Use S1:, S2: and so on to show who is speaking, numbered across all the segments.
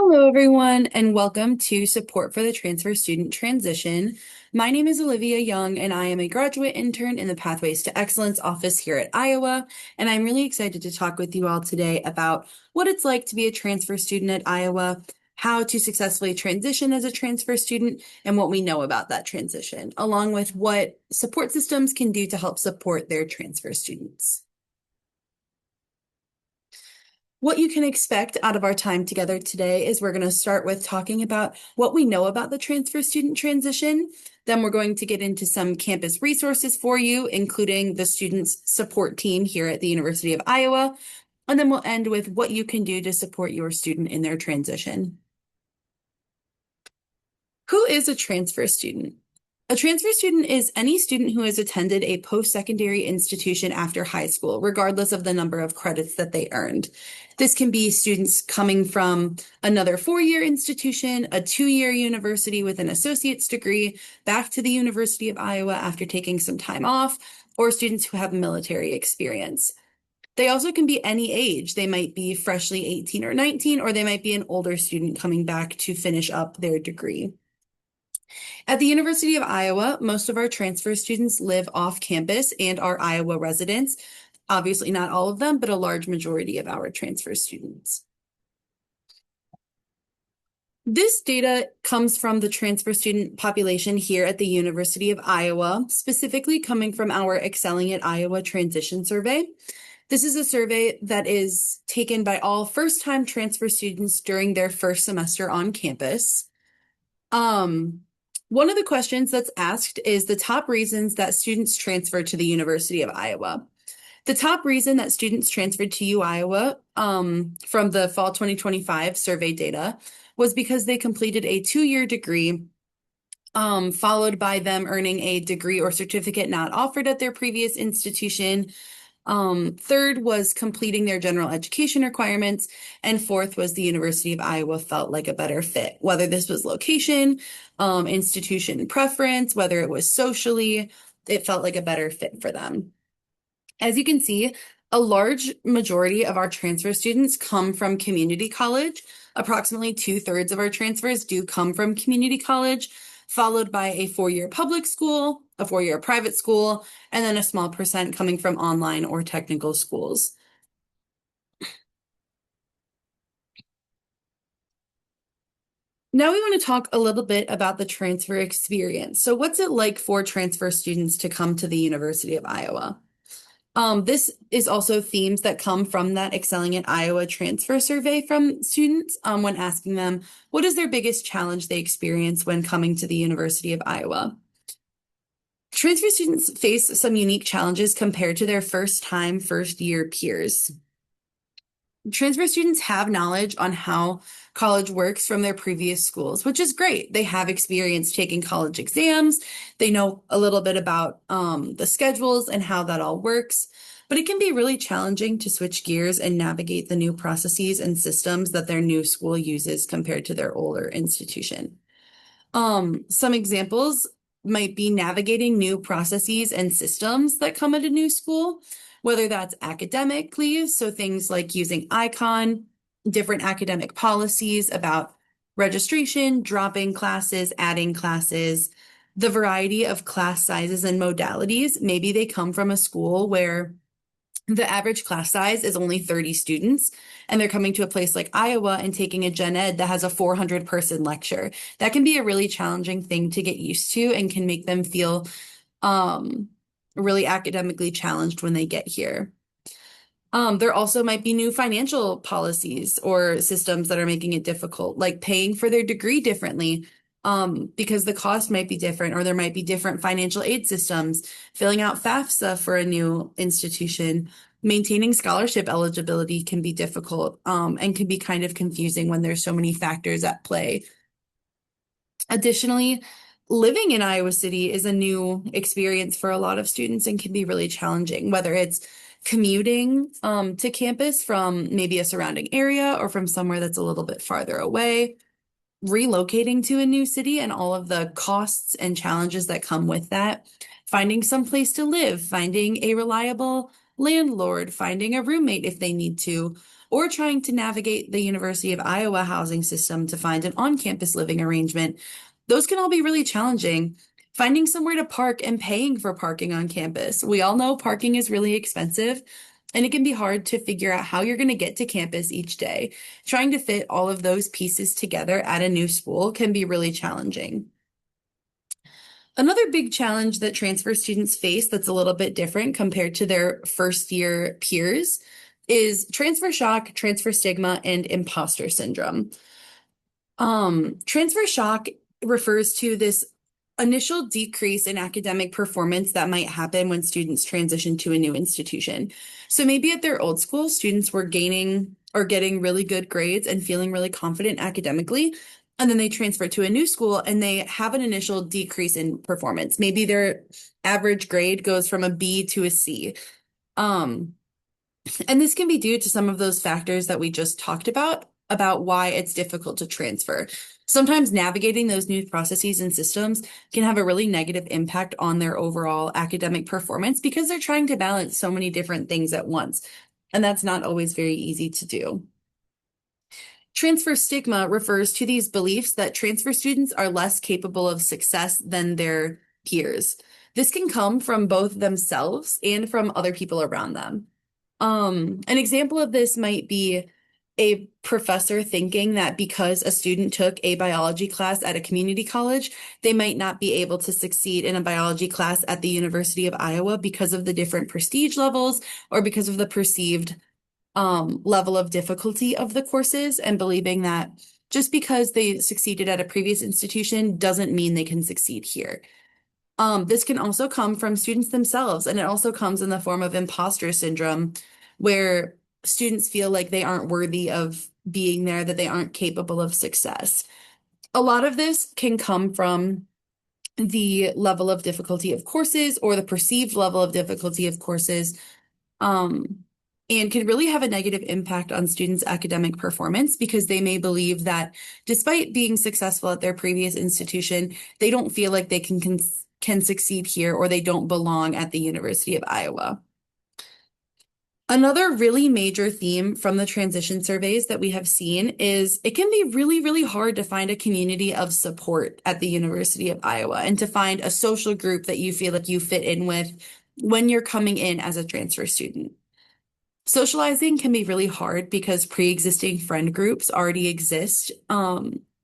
S1: Hello, everyone, and welcome to Support for the Transfer Student Transition. My name is Olivia Young, and I am a graduate intern in the Pathways to Excellence office here at Iowa. And I'm really excited to talk with you all today about what it's like to be a transfer student at Iowa, how to successfully transition as a transfer student, and what we know about that transition, along with what support systems can do to help support their transfer students. What you can expect out of our time together today is we're going to start with talking about what we know about the transfer student transition. Then we're going to get into some campus resources for you, including the students support team here at the University of Iowa. And then we'll end with what you can do to support your student in their transition. Who is a transfer student? A transfer student is any student who has attended a post-secondary institution after high school, regardless of the number of credits that they earned. This can be students coming from another four-year institution, a two-year university with an associate's degree, back to the University of Iowa after taking some time off, or students who have military experience. They also can be any age. They might be freshly 18 or 19, or they might be an older student coming back to finish up their degree. At the University of Iowa, most of our transfer students live off campus and are Iowa residents. Obviously, not all of them, but a large majority of our transfer students. This data comes from the transfer student population here at the University of Iowa, specifically coming from our Excelling at Iowa Transition Survey. This is a survey that is taken by all first-time transfer students during their first semester on campus. One of the questions that's asked is the top reasons that students transfer to the University of Iowa. The top reason that students transferred to U Iowa from the fall 2025 survey data was because they completed a two-year degree, followed by them earning a degree or certificate not offered at their previous institution. Third was completing their general education requirements, and fourth was the University of Iowa felt like a better fit, whether this was location, institution preference, whether it was socially, it felt like a better fit for them. As you can see, a large majority of our transfer students come from community college. Approximately 2/3 of our transfers do come from community college, followed by a four-year public school, a four-year private school, and then a small percent coming from online or technical schools. Now we want to talk a little bit about the transfer experience. So what's it like for transfer students to come to the University of Iowa? This is also themes that come from that Excelling at Iowa transfer survey from students when asking them, what is their biggest challenge they experience when coming to the University of Iowa? Transfer students face some unique challenges compared to their first-time, first-year peers. Transfer students have knowledge on how college works from their previous schools, which is great. They have experience taking college exams. They know a little bit about the schedules and how that all works. But it can be really challenging to switch gears and navigate the new processes and systems that their new school uses compared to their older institution. Some examples might be navigating new processes and systems that come at a new school, whether that's academically, so things like using ICON, different academic policies about registration, dropping classes, adding classes, the variety of class sizes and modalities. Maybe they come from a school where the average class size is only 30 students, and they're coming to a place like Iowa and taking a gen ed that has a 400-person lecture. That can be a really challenging thing to get used to and can make them feel really academically challenged when they get here. There also might be new financial policies or systems that are making it difficult, like paying for their degree differently, because the cost might be different, or there might be different financial aid systems, filling out FAFSA for a new institution. Maintaining scholarship eligibility can be difficult, and can be kind of confusing when there's so many factors at play. Additionally, living in Iowa City is a new experience for a lot of students and can be really challenging, whether it's commuting to campus from maybe a surrounding area or from somewhere that's a little bit farther away, relocating to a new city and all of the costs and challenges that come with that, finding some place to live, finding a reliable landlord, finding a roommate if they need to, or trying to navigate the University of Iowa housing system to find an on-campus living arrangement. Those can all be really challenging. Finding somewhere to park and paying for parking on campus. We all know parking is really expensive, and it can be hard to figure out how you're going to get to campus each day. Trying to fit all of those pieces together at a new school can be really challenging. Another big challenge that transfer students face that's a little bit different compared to their first year peers is transfer shock, transfer stigma, and imposter syndrome. Transfer shock refers to this initial decrease in academic performance that might happen when students transition to a new institution. So maybe at their old school, students were gaining or getting really good grades and feeling really confident academically. And then they transfer to a new school and they have an initial decrease in performance. Maybe their average grade goes from a B to a C. And this can be due to some of those factors that we just talked about why it's difficult to transfer. Sometimes navigating those new processes and systems can have a really negative impact on their overall academic performance because they're trying to balance so many different things at once. And that's not always very easy to do. Transfer stigma refers to these beliefs that transfer students are less capable of success than their peers. This can come from both themselves and from other people around them. An example of this might be a professor thinking that because a student took a biology class at a community college, they might not be able to succeed in a biology class at the University of Iowa because of the different prestige levels or because of the perceived level of difficulty of the courses, and believing that just because they succeeded at a previous institution doesn't mean they can succeed here. This can also come from students themselves, and it also comes in the form of imposter syndrome, where students feel like they aren't worthy of being there, that they aren't capable of success. A lot of this can come from the level of difficulty of courses or the perceived level of difficulty of courses, and can really have a negative impact on students' academic performance because they may believe that despite being successful at their previous institution, they don't feel like they can succeed here, or they don't belong at the University of Iowa. Another really major theme from the transition surveys that we have seen is it can be really, really hard to find a community of support at the University of Iowa and to find a social group that you feel like you fit in with when you're coming in as a transfer student. Socializing can be really hard because pre-existing friend groups already exist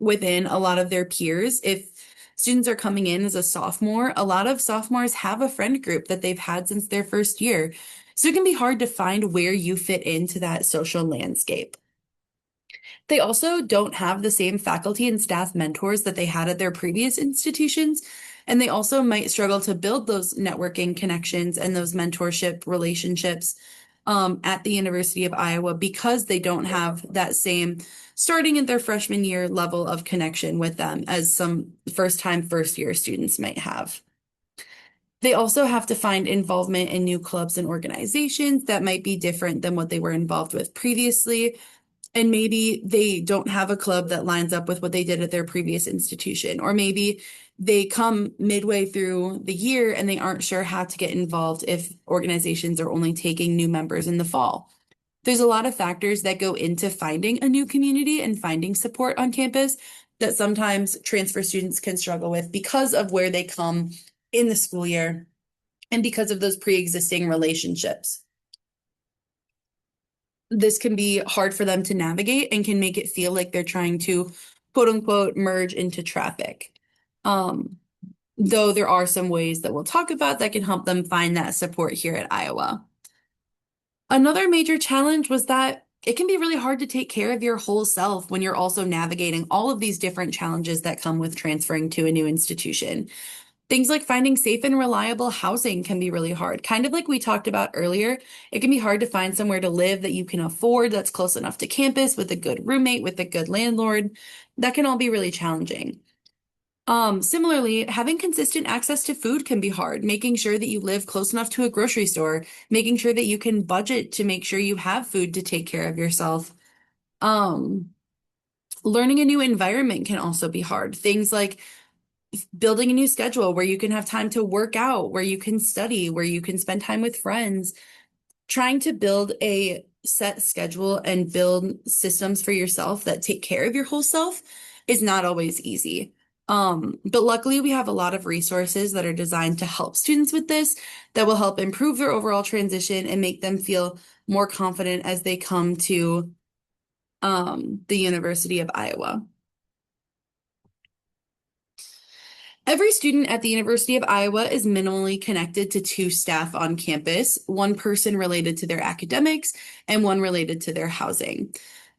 S1: within a lot of their peers. If students are coming in as a sophomore, a lot of sophomores have a friend group that they've had since their first year. So it can be hard to find where you fit into that social landscape. They also don't have the same faculty and staff mentors that they had at their previous institutions, and they also might struggle to build those networking connections and those mentorship relationships at the University of Iowa because they don't have that same starting at their freshman year level of connection with them as some first year students might have. They also have to find involvement in new clubs and organizations that might be different than what they were involved with previously. And maybe they don't have a club that lines up with what they did at their previous institution. Or maybe they come midway through the year and they aren't sure how to get involved if organizations are only taking new members in the fall. There's a lot of factors that go into finding a new community and finding support on campus that sometimes transfer students can struggle with because of where they come in the school year and because of those pre-existing relationships. This can be hard for them to navigate and can make it feel like they're trying to quote unquote merge into traffic. Though there are some ways that we'll talk about that can help them find that support here at Iowa. Another major challenge was that it can be really hard to take care of your whole self when you're also navigating all of these different challenges that come with transferring to a new institution. Things like finding safe and reliable housing can be really hard. Kind of like we talked about earlier, it can be hard to find somewhere to live that you can afford, that's close enough to campus, with a good roommate, with a good landlord. That can all be really challenging. Similarly, having consistent access to food can be hard. Making sure that you live close enough to a grocery store, making sure that you can budget to make sure you have food to take care of yourself. Learning a new environment can also be hard. Things like building a new schedule where you can have time to work out, where you can study, where you can spend time with friends. Trying to build a set schedule and build systems for yourself that take care of your whole self is not always easy. But luckily, we have a lot of resources that are designed to help students with this that will help improve their overall transition and make them feel more confident as they come to the University of Iowa. Every student at the University of Iowa is minimally connected to two staff on campus, one person related to their academics and one related to their housing.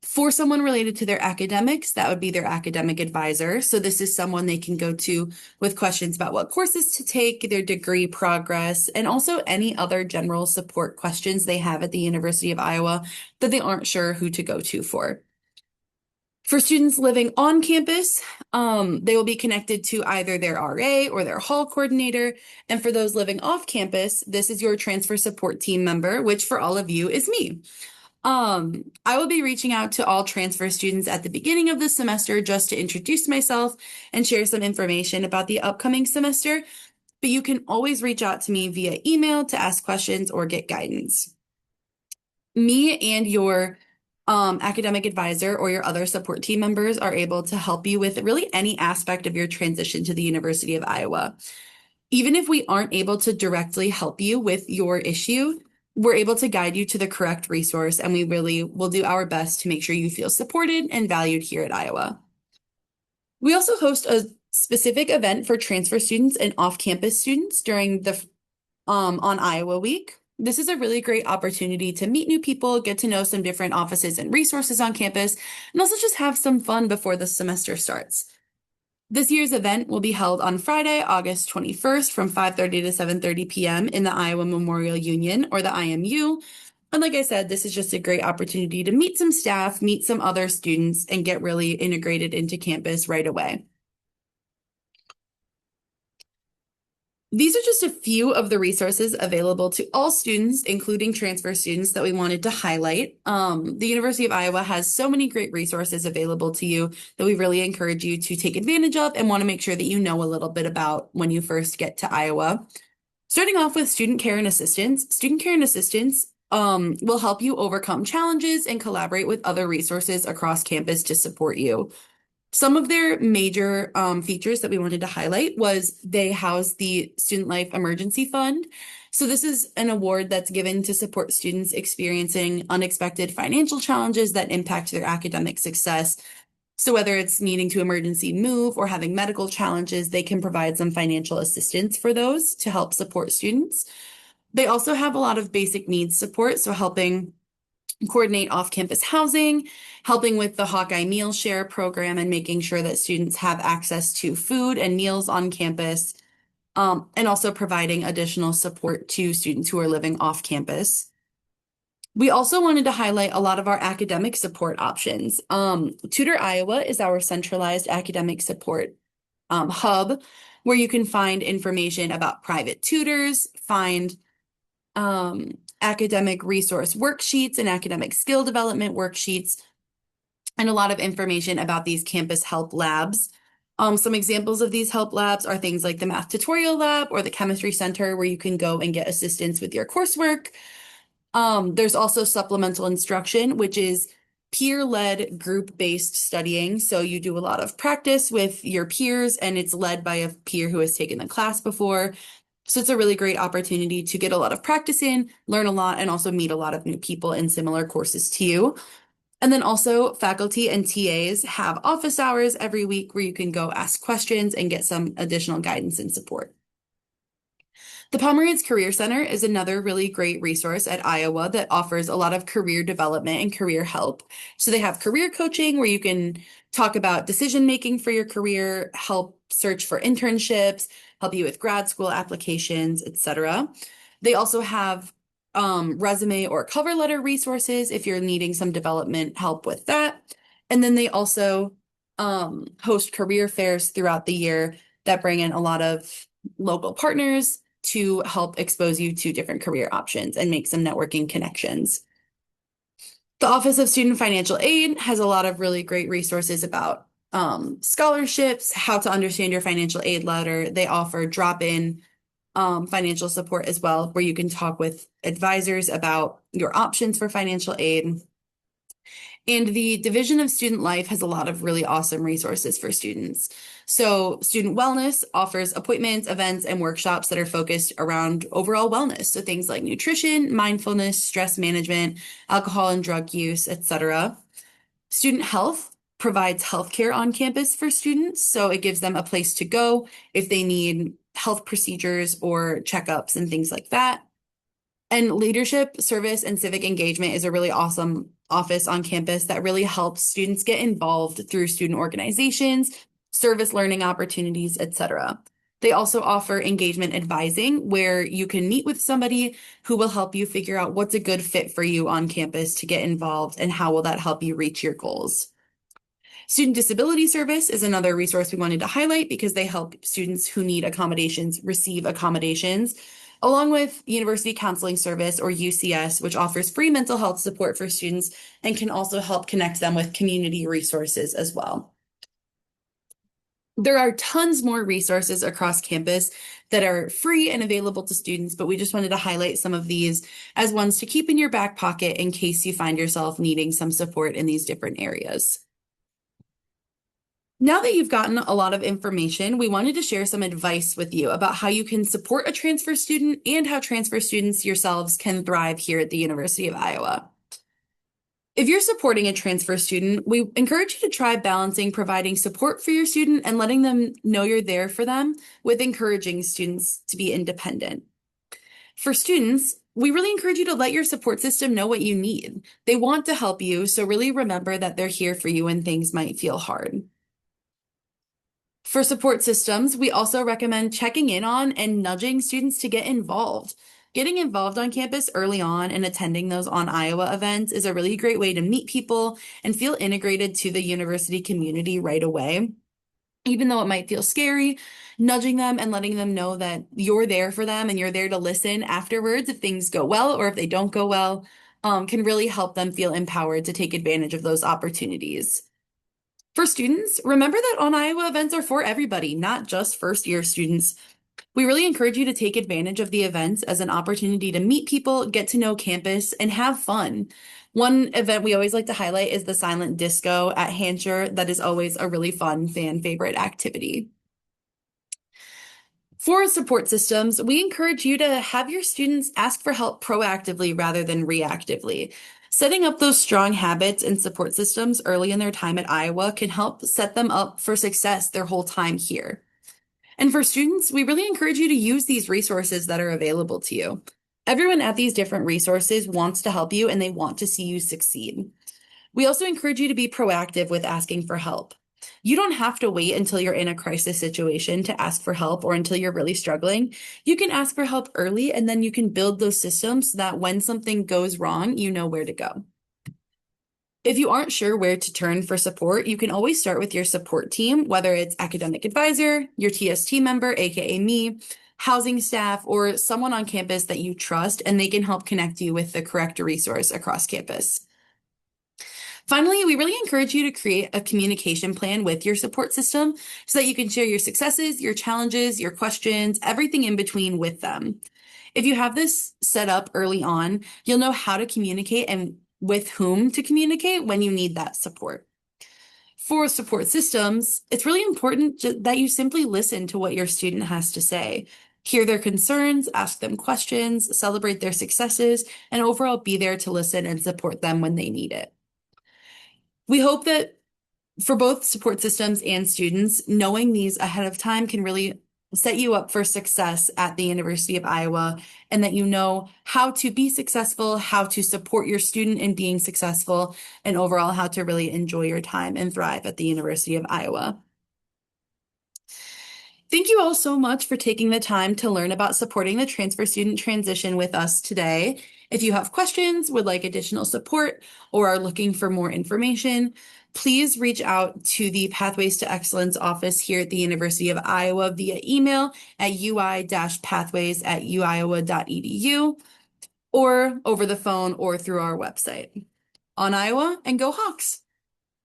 S1: For someone related to their academics, that would be their academic advisor. So this is someone they can go to with questions about what courses to take, their degree progress, and also any other general support questions they have at the University of Iowa that they aren't sure who to go to for. For students living on campus, they will be connected to either their RA or their hall coordinator. And for those living off campus, this is your transfer support team member, which for all of you is me. I will be reaching out to all transfer students at the beginning of the semester just to introduce myself and share some information about the upcoming semester. But you can always reach out to me via email to ask questions or get guidance. Me and your academic advisor or your other support team members are able to help you with really any aspect of your transition to the University of Iowa. Even if we aren't able to directly help you with your issue, we're able to guide you to the correct resource, and we really will do our best to make sure you feel supported and valued here at Iowa. We also host a specific event for transfer students and off-campus students during the on Iowa Week. This is a really great opportunity to meet new people, get to know some different offices and resources on campus, and also just have some fun before the semester starts. This year's event will be held on Friday, August 21st from 5:30 to 7:30 p.m. in the Iowa Memorial Union, or the IMU. And like I said, this is just a great opportunity to meet some staff, meet some other students, and get really integrated into campus right away. These are just a few of the resources available to all students, including transfer students, that we wanted to highlight. The University of Iowa has so many great resources available to you that we really encourage you to take advantage of and want to make sure that you know a little bit about when you first get to Iowa. Starting off with student care and assistance. Student care and assistance will help you overcome challenges and collaborate with other resources across campus to support you. Some of their major features that we wanted to highlight was they house the Student Life Emergency Fund. So this is an award that's given to support students experiencing unexpected financial challenges that impact their academic success. So whether it's needing to emergency move or having medical challenges, they can provide some financial assistance for those to help support students. They also have a lot of basic needs support, so helping coordinate off-campus housing, helping with the Hawkeye Meal Share program, and making sure that students have access to food and meals on campus, and also providing additional support to students who are living off campus. We also wanted to highlight a lot of our academic support options. Tutor Iowa is our centralized academic support hub, where you can find information about private tutors, find academic resource worksheets and academic skill development worksheets, and a lot of information about these campus help labs. Some examples of these help labs are things like the Math Tutorial Lab or the Chemistry Center, where you can go and get assistance with your coursework. There's also supplemental instruction, which is peer-led group-based studying. So you do a lot of practice with your peers, and it's led by a peer who has taken the class before. So it's a really great opportunity to get a lot of practice in, learn a lot, and also meet a lot of new people in similar courses to you. And then also faculty and TAs have office hours every week where you can go ask questions and get some additional guidance and support. The Pomerantz Career Center is another really great resource at Iowa that offers a lot of career development and career help. So they have career coaching where you can talk about decision making for your career, help search for internships, help you with grad school applications, etc. They also have resume or cover letter resources if you're needing some development help with that. And then they also host career fairs throughout the year that bring in a lot of local partners to help expose you to different career options and make some networking connections. The Office of Student Financial Aid has a lot of really great resources about scholarships, how to understand your financial aid letter. They offer drop-in financial support as well, where you can talk with advisors about your options for financial aid. And the Division of Student Life has a lot of really awesome resources for students. So, Student Wellness offers appointments, events, and workshops that are focused around overall wellness. So, things like nutrition, mindfulness, stress management, alcohol and drug use, etc. Student Health provides healthcare on campus for students. So, it gives them a place to go if they need health procedures or checkups and things like that. And leadership, service, and civic engagement is a really awesome office on campus that really helps students get involved through student organizations, service learning opportunities, etc. They also offer engagement advising, where you can meet with somebody who will help you figure out what's a good fit for you on campus to get involved and how will that help you reach your goals. Student Disability Service is another resource we wanted to highlight because they help students who need accommodations receive accommodations, along with University Counseling Service, or UCS, which offers free mental health support for students and can also help connect them with community resources as well. There are tons more resources across campus that are free and available to students, but we just wanted to highlight some of these as ones to keep in your back pocket in case you find yourself needing some support in these different areas. Now that you've gotten a lot of information, we wanted to share some advice with you about how you can support a transfer student and how transfer students yourselves can thrive here at the University of Iowa. If you're supporting a transfer student, we encourage you to try balancing providing support for your student and letting them know you're there for them with encouraging students to be independent. For students, we really encourage you to let your support system know what you need. They want to help you, so really remember that they're here for you when things might feel hard. For support systems, we also recommend checking in on and nudging students to get involved. Getting involved on campus early on and attending those On Iowa events is a really great way to meet people and feel integrated to the university community right away. Even though it might feel scary, nudging them and letting them know that you're there for them and you're there to listen afterwards if things go well or if they don't go well, can really help them feel empowered to take advantage of those opportunities. For students, remember that On Iowa events are for everybody, not just first-year students. We really encourage you to take advantage of the events as an opportunity to meet people, get to know campus, and have fun. One event we always like to highlight is the silent disco at Hancher. That is always a really fun fan favorite activity. For support systems, we encourage you to have your students ask for help proactively rather than reactively. Setting up those strong habits and support systems early in their time at Iowa can help set them up for success their whole time here. And for students, we really encourage you to use these resources that are available to you. Everyone at these different resources wants to help you and they want to see you succeed. We also encourage you to be proactive with asking for help. You don't have to wait until you're in a crisis situation to ask for help or until you're really struggling. You can ask for help early and then you can build those systems so that when something goes wrong, you know where to go. If you aren't sure where to turn for support, you can always start with your support team, whether it's academic advisor, your TST member, aka me, housing staff, or someone on campus that you trust, and they can help connect you with the correct resource across campus. Finally, we really encourage you to create a communication plan with your support system so that you can share your successes, your challenges, your questions, everything in between with them. If you have this set up early on, you'll know how to communicate and with whom to communicate when you need that support. For support systems, it's really important that you simply listen to what your student has to say. Hear their concerns, ask them questions, celebrate their successes, and overall be there to listen and support them when they need it. We hope that for both support systems and students, knowing these ahead of time can really set you up for success at the University of Iowa, and that you know how to be successful, how to support your student in being successful, and overall how to really enjoy your time and thrive at the University of Iowa. Thank you all so much for taking the time to learn about supporting the transfer student transition with us today. If you have questions, would like additional support, or are looking for more information, please reach out to the Pathways to Excellence office here at the University of Iowa via email at ui-pathways@uiowa.edu or over the phone or through our website. On Iowa, and go Hawks!